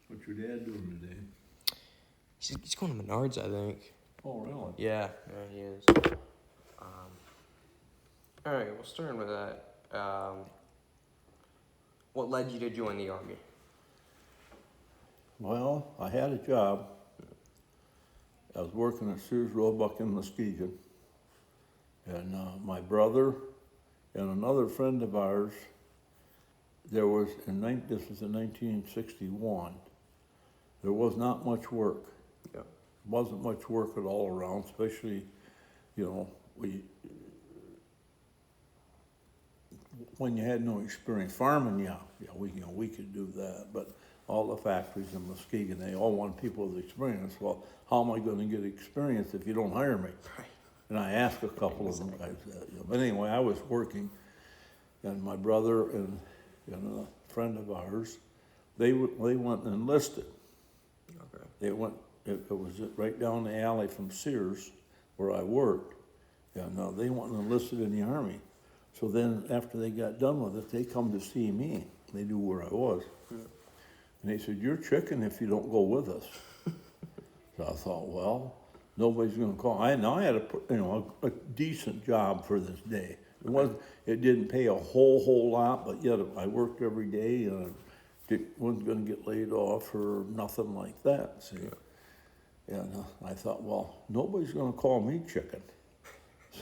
What's your dad doing today? He's going to Menards, I think. Oh, really? Yeah, he is. All right, well, starting with that, what led you to join the Army? Well, I had a job. I was working at Sears Roebuck in Muskegon. And my brother and another friend of ours, this was in 1961, there was not much work. Yeah. Wasn't much work at all around, especially, when you had no experience. Farming, we could do that, but all the factories in Muskegon, they all want people with experience. Well, how am I gonna get experience if you don't hire me? Right. And I asked a couple of them guys that, but anyway, I was working, and my brother and a friend of ours, they went and enlisted. Okay. They went, it was right down the alley from Sears, where I worked, and they went and enlisted in the Army. So then, after they got done with it, they come to see me. They knew where I was. Yeah. And they said, "You're chicken if you don't go with us." So I thought, well, nobody's going to call. I had a decent job for this day. It didn't pay a whole lot, but yet I worked every day, and I wasn't going to get laid off or nothing like that. See, and I thought, well, nobody's going to call me chicken.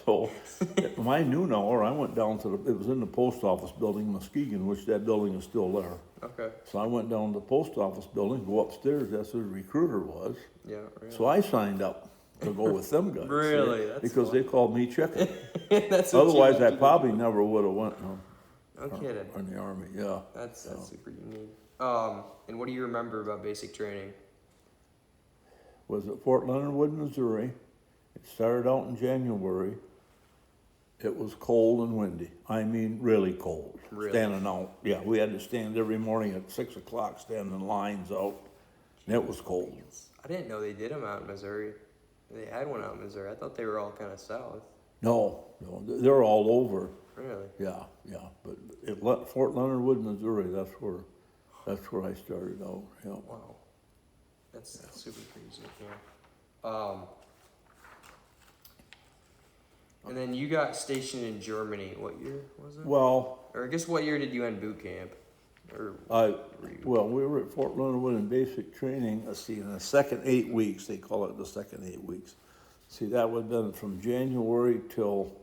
So at my noon hour, I went down to it was in the post office building, Muskegon, which that building is still there. Okay. So I went down to the post office building, go upstairs, that's where the recruiter was. Yeah. Really. So I signed up to go with them guys. Really? That's because fun. they called me chicken. That's what Otherwise, you I do. probably never would have went No kidding. in the Army, yeah. That's super unique. And what do you remember about basic training? Was at Fort Leonard Wood, Missouri. It started out in January. It was cold and windy. I mean, really cold. Really? Standing out. Yeah, we had to stand every morning at 6 o'clock, standing lines out. And it was cold. I didn't know they did them out in Missouri. They had one out in Missouri. I thought they were all kind of south. No, they're all over. Really? Yeah. But at Fort Leonard Wood, Missouri, that's where I started out. Yeah. Wow. That's super crazy. Yeah. And then you got stationed in Germany. What year was it? Well, Or I guess what year did you end boot camp? Or we were at Fort Leonard Wood in basic training. Let's see, in the second 8 weeks, they call it the second 8 weeks. See, that would have been from January till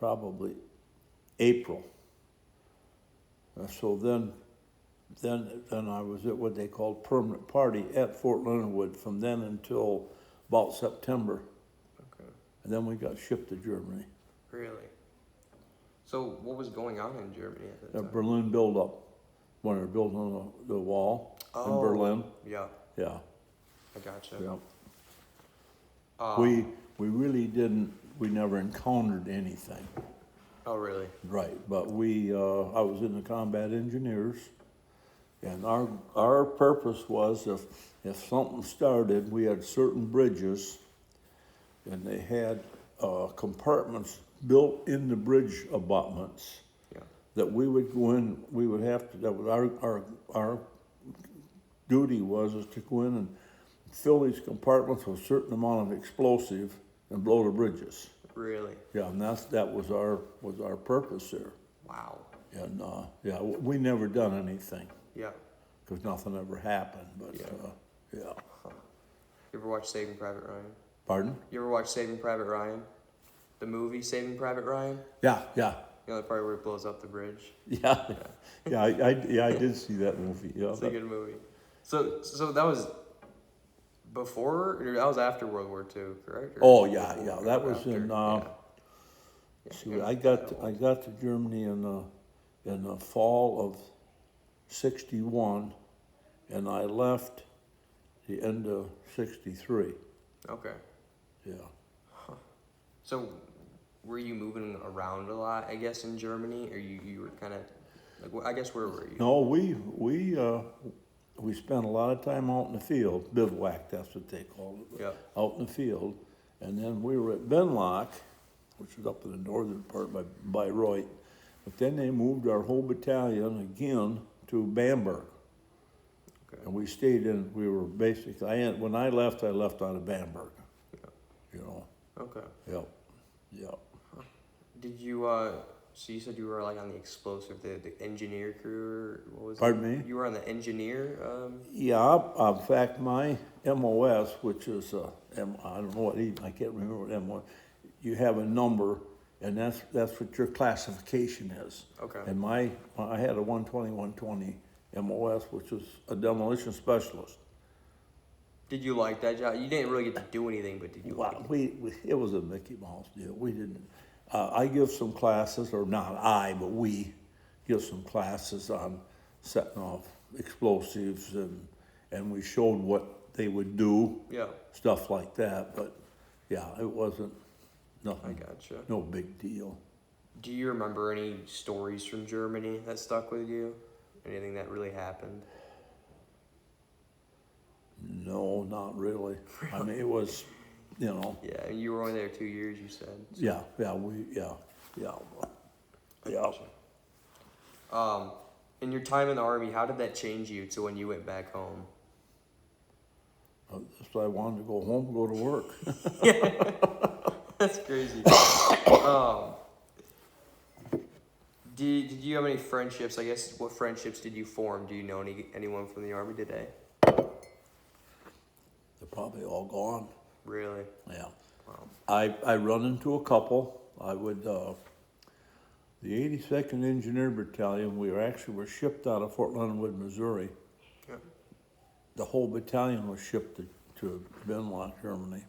probably April. So then I was at what they called permanent party at Fort Leonard Wood from then until about September. Okay. And then we got shipped to Germany. Really? So what was going on in Germany at that The time? Berlin buildup, when they were building the wall in Berlin. Yeah. Yeah, I gotcha. yeah. We really didn't. We never encountered anything. Oh, really? Right, but I was in the combat engineers, and our purpose was if something started, we had certain bridges, and they had compartments built in the bridge abutments. Yeah. That we would go in. We would have to. That was our duty was to go in and fill these compartments with a certain amount of explosive and blow the bridges. Really? Yeah, and that was our purpose there. Wow. And we never done anything Yeah. because nothing ever happened. But yeah. You ever watch Saving Private Ryan? Pardon? You ever watch Saving Private Ryan? The movie Saving Private Ryan? Yeah. You know the part where it blows up the bridge? Yeah. I did see that movie. Yeah, It's a good movie. So that was before, or that was after World War II, correct? Or yeah. before, That or was after? in. Yeah. See, I got to Germany in the fall of '61, and I left the end of '63. Okay. Yeah. So, were you moving around a lot, I guess, in Germany, or you were kind of like, I guess, where were you? No, we spent a lot of time out in the field, bivouac, that's what they called it. Yeah. Out in the field, and then we were at Benlock, which is up in the northern part by Bayreuth. But then they moved our whole battalion again to Bamberg. Okay. And we stayed in, we were basically, when I left out of Bamberg. You know, Okay. yep, yep. Did you, so you said you were like on the explosive, the engineer crew, or what was it? Pardon me? You were on the engineer, Yeah, in fact, my MOS, which is, I don't know I can't remember what M was, you have a number, and that's what your classification is. Okay. And I had a 120 MOS, which was a demolition specialist. Did you like that job? You didn't really get to do anything, but did you like Well, it? it was a Mickey Mouse deal. We didn't, I give some classes, or not I, but we give some classes on setting off explosives, and we showed what they would do, Yeah, stuff like that, but yeah, it wasn't I nothing, gotcha. no big deal. Do you remember any stories from Germany that stuck with you? Anything that really happened? No, not really. I mean, it was, you know, Yeah, and you were only there 2 years, you said. yeah. In your time in the Army, how did that change you to when you went back home? Just I wanted to go home, go to work. That's crazy. Did you have any friendships? I guess, what friendships did you form? Do you know anyone from the Army today? They're probably all gone. Really? Yeah. Wow. I run into a couple. I would, the 82nd Engineer Battalion, we were shipped out of Fort Leonard Wood, Missouri. Yeah. The whole battalion was shipped to Benlach, Germany.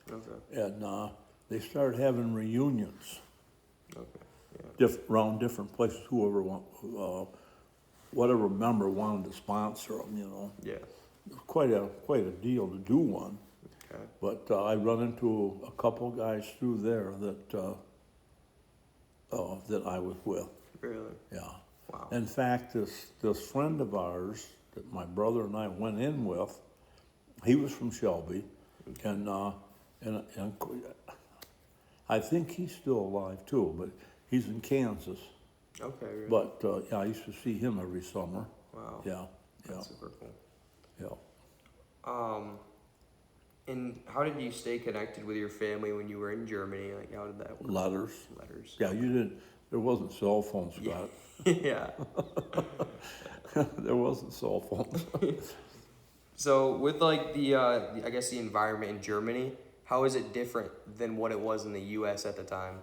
Okay. And they started having reunions Okay. Yeah. around different places, whatever member wanted to sponsor them, you know. Yeah. It was quite a deal to do one. Okay. But I run into a couple guys through there that I was with. Really? Yeah. Wow. In fact, this friend of ours that my brother and I went in with, he was from Shelby, and I think he's still alive too, but he's in Kansas. Okay. Really? But yeah, I used to see him every summer. Wow. Yeah, yeah, That's super cool. yeah. And how did you stay connected with your family when you were in Germany? Like, how did that work? Letters. Letters. Yeah, you didn't. There wasn't cell phones, Scott. Yeah. There wasn't cell phones. So with like I guess the environment in Germany, how is it different than what it was in the U.S. at the time?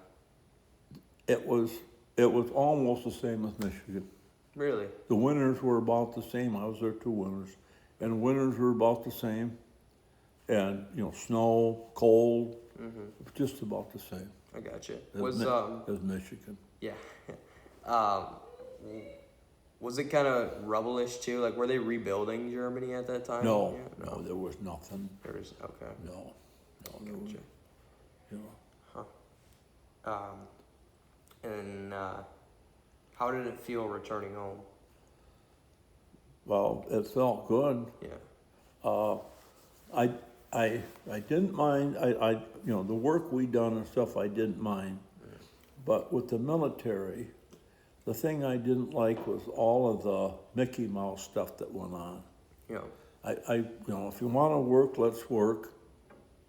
It was almost the same as Michigan. Really? The winters were about the same. I was there 2 winters, and the winters were about the same. And you know, snow, cold, just about the same I gotcha. as Michigan. Yeah. Was it kind of rubble-ish too? Like, were they rebuilding Germany at that time? No, Yeah? no, there was nothing. There was, okay. No, there was, Gotcha. you know. And how did it feel returning home? Well, it felt good. Yeah. I didn't mind. You know, the work we done and stuff I didn't mind, but with the military, the thing I didn't like was all of the Mickey Mouse stuff that went on. Yeah. You know, if you want to work, let's work.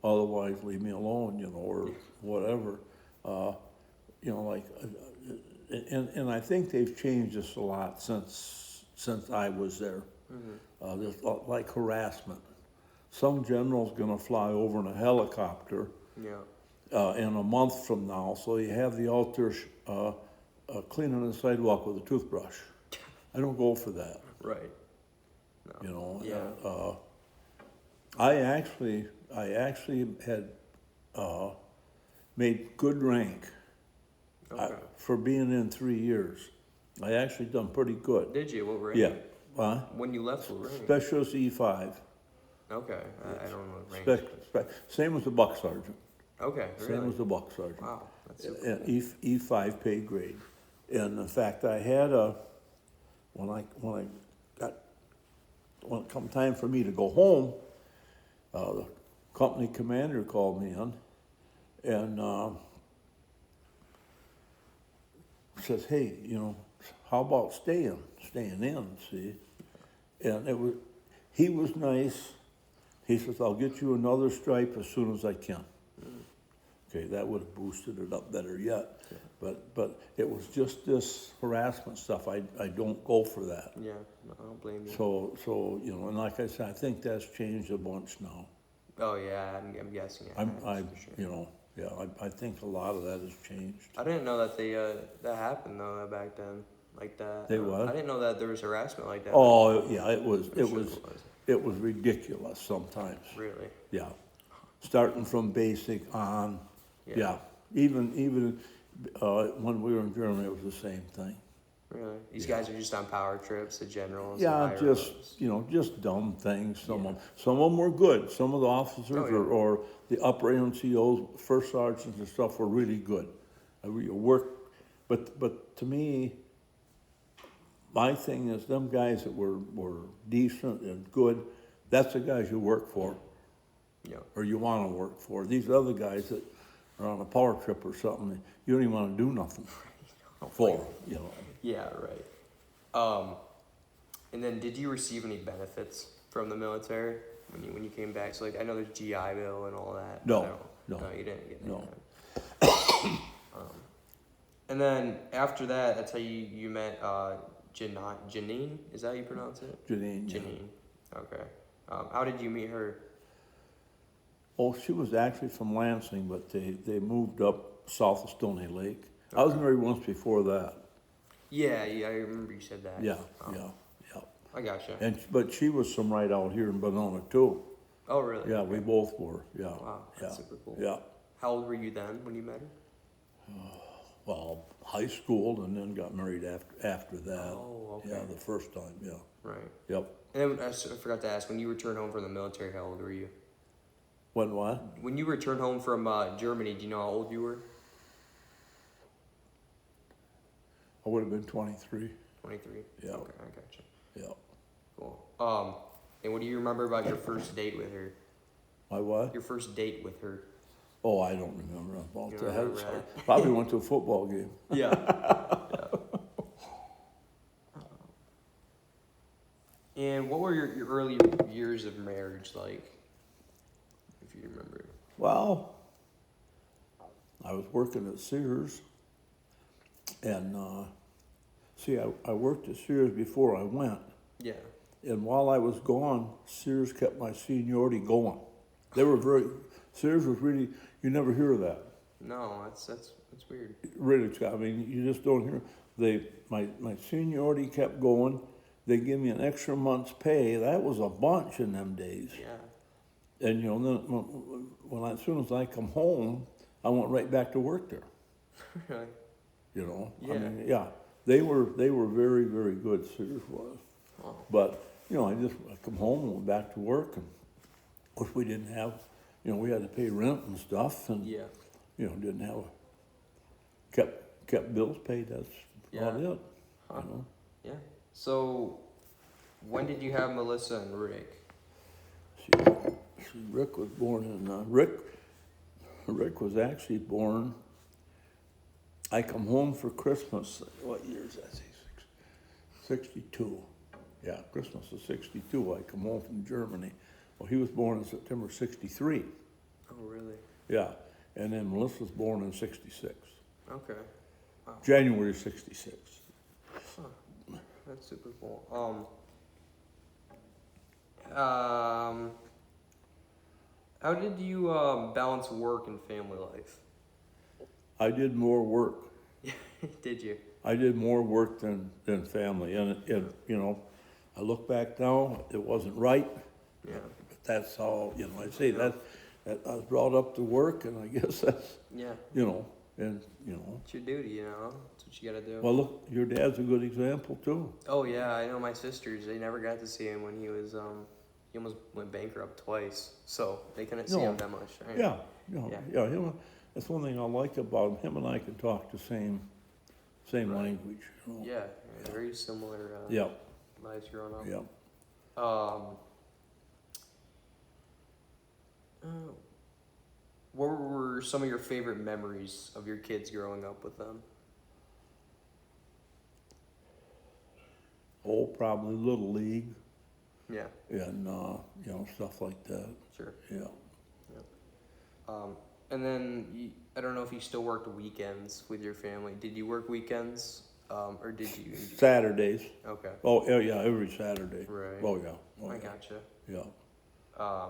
Otherwise, leave me alone, you know, or whatever. You know, like, and I think they've changed this a lot since I was there. There's like harassment. Some general's gonna fly over in a helicopter. Yeah. In a month from now, so you have the out there cleaning the sidewalk with a toothbrush. I don't go for that. Right. No. You know. Yeah. I actually had made good rank Okay. for being in 3 years. I actually done pretty good. Did you? What rank? Yeah. When you left, what rank? Specialist E5. Okay. I don't know what rank. Same as the buck sergeant. Okay. Really? Same as the buck sergeant. Wow. That's super And cool. E5 pay grade. And in fact, I had when it come time for me to go home, the company commander called me in and says, hey, you know, how about staying in, see? And he was nice. He says, I'll get you another stripe as soon as I can. Okay, that would have boosted it up better yet. But it was just this harassment stuff. I don't go for that. Yeah, no, I don't blame you. So you know, and like I said, I think that's changed a bunch now. Oh yeah, I'm guessing it has, for sure. You know, yeah, I think a lot of that has changed. I didn't know that that happened though back then, like that. They what? I didn't know that there was harassment like that. Oh yeah, it was Sure ridiculous sometimes. Really? Yeah, starting from basic on. Yeah, even when we were in Germany, it was the same thing. Really? These guys are just on power trips, the general. And Yeah, some higher just dumb things. Some of them were good. Some of the officers or the upper NCOs, first sergeants and stuff were really good. Worked, but to me, my thing is them guys that were decent and good. That's the guys you work for, or you want to work for. These other guys that are on a power trip or something, you don't even want to do nothing for. You know. Yeah, right. And then did you receive any benefits from the military when you came back? So like I know there's GI Bill and all that. No, you didn't get no. that. And then after that, that's how you met Janine. Is that how you pronounce it? Janine. Janine. Yeah. Okay. How did you meet her? Oh, she was actually from Lansing, but they moved up south of Stony Lake. Okay. I was married once before that. Yeah, I remember you said that. Yeah. I gotcha. But she was from right out here in Benona too. Oh, really? Yeah, okay. we both were. Yeah. Wow, that's super cool. Yeah. How old were you then when you met her? Well, high school, and then got married after that. Oh, okay. Yeah, the first time. Yeah. Right. Yep. And then I forgot to ask, when you returned home from the military, how old were you? When what? When you returned home from Germany, do you know how old you were? I would have been 23. 23? Yeah. Okay, I gotcha. Yeah. Cool. And what do you remember about your first date with her? My what? Your first date with her. Oh, I don't remember about You that. don't remember that? Probably went to a football game. Yeah. And what were your early years of marriage like, if you remember? Well, I was working at Sears, and I worked at Sears before I went. Yeah. And while I was gone, Sears kept my seniority going. Sears was really, you never hear of that. No, that's weird. Really, I mean, you just don't hear. My seniority kept going. They give me an extra month's pay. That was a bunch in them days. Yeah. And then as soon as I come home, I went right back to work there. Really? You know. Yeah. I mean, yeah. They were very, very good. Sears was. Oh. But I come home and went back to work, and of course we didn't have, we had to pay rent and stuff, and didn't have kept bills paid. That's about it. Huh. Yeah. So, when did you have Melissa and Rick? Rick was born in Rick was actually born. I come home for Christmas. What year is that? 62. Yeah, Christmas of 62. I come home from Germany. Well, he was born in September 63. Oh, really? Yeah, and then Melissa was born in 66. Okay. Wow. January 66. Huh. That's super cool. How did you balance work and family life? I did more work. Did you? I did more work than family, and I look back now, it wasn't right. Yeah. But that's how I say that I was brought up to work, and I guess that's It's your duty, That's what you gotta do. Well, look, your dad's a good example too. Oh yeah, I know my sisters. They never got to see him when he was he almost went bankrupt twice, so they couldn't see him that much. Yeah. That's one thing I like about him. Him and I can talk the same language. Yeah, very similar. Lives growing up. Yeah. What were some of your favorite memories of your kids growing up with them? oh, probably Little League Yeah. and, you know, stuff like that, Sure. yeah. And then I don't know if you still worked weekends with your family. Did you work weekends, or did you? Saturdays, Okay. oh, yeah, yeah, every Saturday. Right. Oh, yeah. Oh, I yeah. gotcha. Yeah.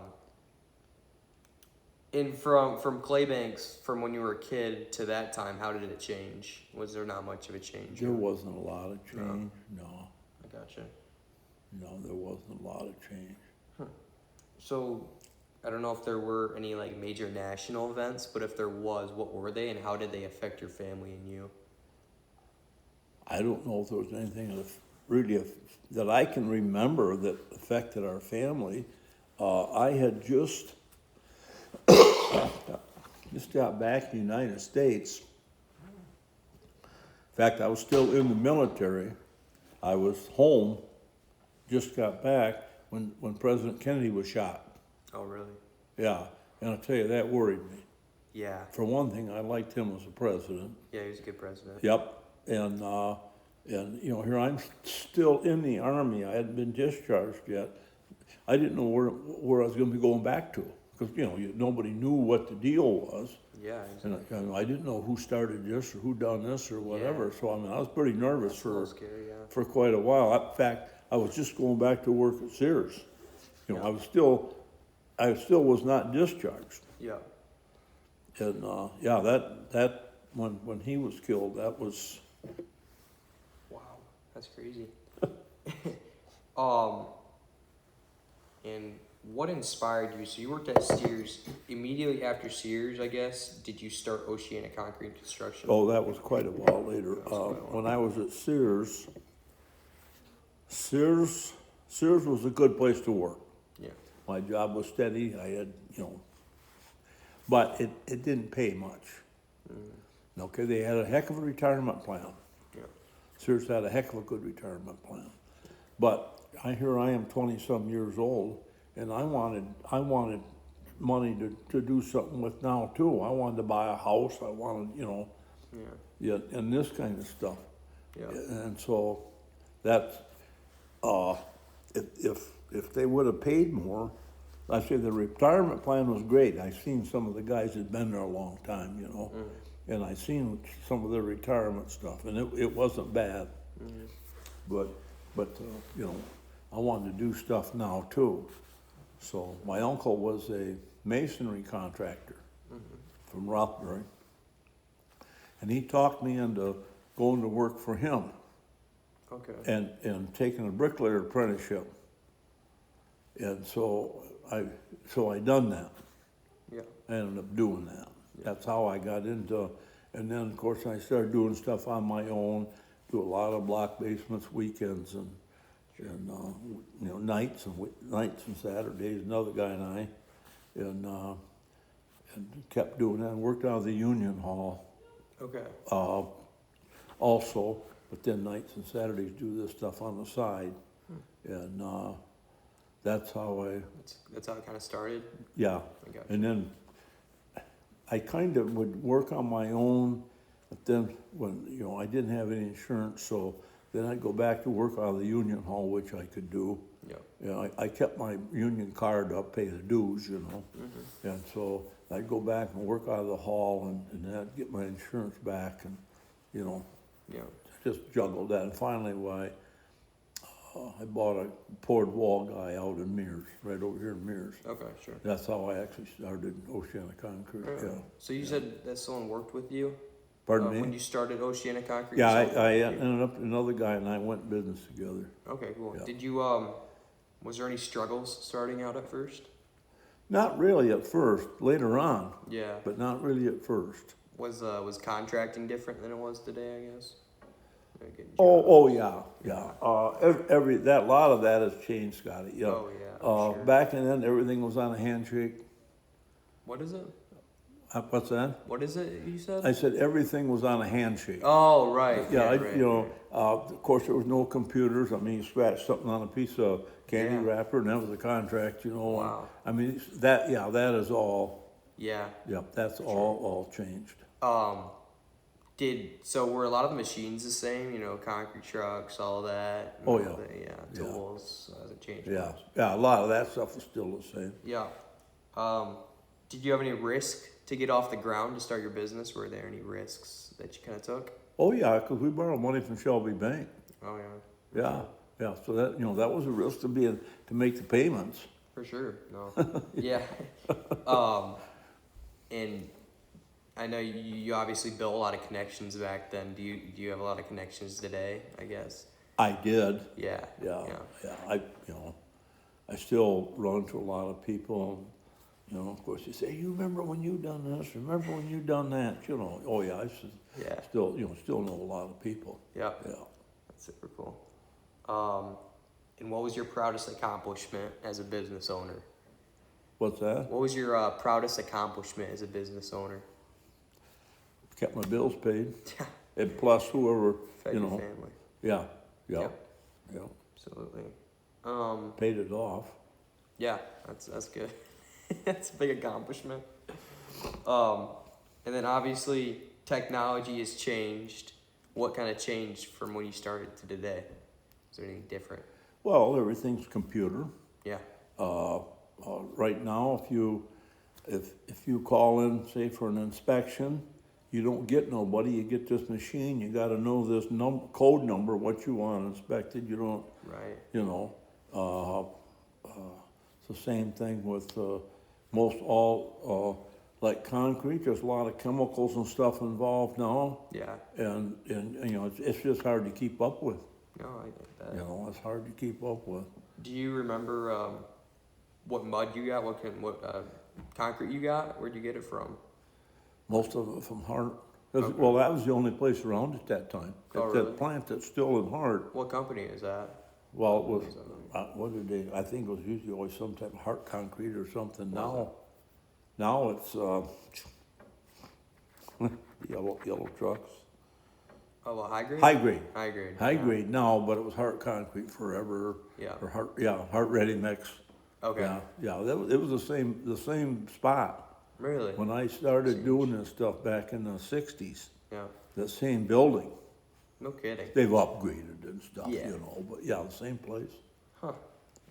And from Claybanks, from when you were a kid to that time, how did it change? Was there not much of a change? There wasn't a lot of No. change, no, I gotcha. no, there wasn't a lot of change. So, I don't know if there were any like major national events, but if there was, what were they, and how did they affect your family and you? I don't know if there was anything that I can remember that affected our family. I had just got back to the United States. In fact, I was still in the military. I was home, just got back when President Kennedy was shot. Oh, really? Yeah, and I'll tell you, that worried me. Yeah. For one thing, I liked him as a president. Yeah, he was a good president. Yep, and you know, here I'm still in the Army. I hadn't been discharged yet. I didn't know where I was going to be going back to, because you know, nobody knew what the deal was. Yeah. And I didn't know who started this or who done this or whatever. Yeah. So I mean, I was pretty nervous That's a little scary, yeah. for quite a while. In fact, I was just going back to work at Sears. You know, Yeah. I still was not discharged. Yeah. And yeah, that when he was killed, that was. Wow, that's crazy. And what inspired you? So you worked at Sears. Immediately after Sears, I guess, did you start Oceana Concrete Construction? Oh, that was quite a while later. That was quite a while. When I was at Sears was a good place to work. Yeah. My job was steady. I had, you know, but it didn't pay much. Okay, they had a heck of a retirement plan. Yeah. Sears had a heck of a good retirement plan. But here I am 20-some years old, and I wanted money to do something with now too. I wanted to buy a house. I wanted, you know, Yeah. yeah, and this kind of stuff. Yeah. And so that's, if they would have paid more, I say the retirement plan was great. I seen some of the guys that had been there a long time, you know, and I seen some of their retirement stuff, and it wasn't bad. But you know, I wanted to do stuff now too. So my uncle was a masonry contractor from Rothbury, and he talked me into going to work for him Okay. and taking a bricklayer apprenticeship. And so I done that. Yeah. I ended up doing that. That's how I got into, and then of course I started doing stuff on my own, do a lot of block basements, weekends, and you know, nights and Saturdays. Another guy and I, and kept doing that. And worked out of the Union Hall Okay. also, but then nights and Saturdays do this stuff on the side, and that's how That's how it kind of started. yeah. I got And then I kind of would work on my own, but then when, you know, I didn't have any insurance, so then I'd go back to work out of the Union Hall, which I could do. Yeah. You know, I kept my union card up, pay the dues, you know. And so I'd go back and work out of the hall and then I'd get my insurance back and, you know, Yeah. just juggled that. And finally, I bought a poured wall guy out in Mears, right over here in Mears. Okay. Sure. That's how I actually started Oceana Concrete, yeah. So you said that someone worked with you? Pardon me? When you started Oceana Concrete? Yeah, someone I worked with you? ended up, another guy and I went in business together. Okay, cool. Yeah. Did you, was there any struggles starting out at first? Not really at first, later on, Yeah. but not really at first. Was contracting different than it was today, I guess? Like getting Oh, jobs? yeah. A lot of that has changed, Scotty, yeah. Oh, yeah, I'm sure. Back then, everything was on a handshake. What is it? What's that? What is it you said? I said everything was on a handshake. Oh, right. Yeah, right, you know, right. of course, there was no computers. I mean, you scratched something on a piece of candy Yeah. wrapper, and that was a contract, you know. Wow. I mean, that is all, Yeah. yeah, that's all changed. So were a lot of the machines the same? You know, concrete trucks, all that. Oh, and yeah. all the, Yeah. tools. Hasn't changed. Yeah, much. yeah, a lot of that stuff is still the same. Yeah. Did you have any risk to get off the ground to start your business? Were there any risks that you kind of took? Oh, yeah, because we borrowed money from Shelby Bank. Oh yeah. Yeah, yeah, so that, that was a risk to make the payments. For sure. No. Yeah. And I know you obviously built a lot of connections back then. Do you have a lot of connections today? I guess. I did, Yeah. yeah, I still run to a lot of people. Of course, you say, you remember when you done this, remember when you done that, oh yeah, Yeah. still know a lot of people, Yeah. yeah. That's super cool. And what was your proudest accomplishment as a business owner? What's that? What was your proudest accomplishment as a business owner? Kept my bills paid, Yeah. and plus whoever, Fed your family. yeah, yeah, Yep. yeah, Absolutely. paid it off. Yeah, that's good. That's a big accomplishment. And then obviously technology has changed. What kind of changed from when you started to today? Is there anything different? Well, everything's computer. Yeah. Right now, if you call in, say for an inspection, you don't get nobody. You get this machine. You got to know this code number, what you want inspected. You don't. Right. It's the same thing with most all like concrete. There's a lot of chemicals and stuff involved now, Yeah. and it's just hard to keep up with. No, I get that. It's hard to keep up with. Do you remember what mud you got? What concrete you got? Where'd you get it from? Most of it from Hart. 'Cause, Okay. well, that was the only place around at that time. Oh, At really? that plant that's still in Hart. What company is that? Well, it was, what did they, I think it was usually always some type of Hart concrete or something. Now it's, yellow trucks. Oh, well, high grade? High grade. High grade. High Yeah. grade now, but it was Hart concrete forever. Yeah. Or Hart ready mix. Okay. Yeah, it was the same spot. Really? When I started doing this stuff back in the 60s, Yeah. that same building, No kidding. they've upgraded and stuff, Yeah. but yeah, the same place. Huh.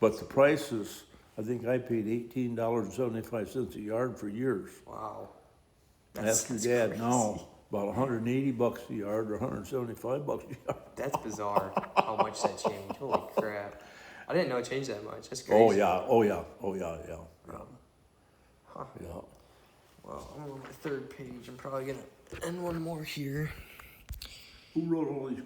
But the prices, I think I paid $18.75 a yard for years. Wow. Ask your dad now, about $180 a yard or $175 a yard. That's bizarre how much that changed. Holy crap. I didn't know it changed that much. That's Oh, crazy. yeah, yeah. Huh. Yeah. Well, I'm on my third page. I'm probably going to end one more here. Who wrote all these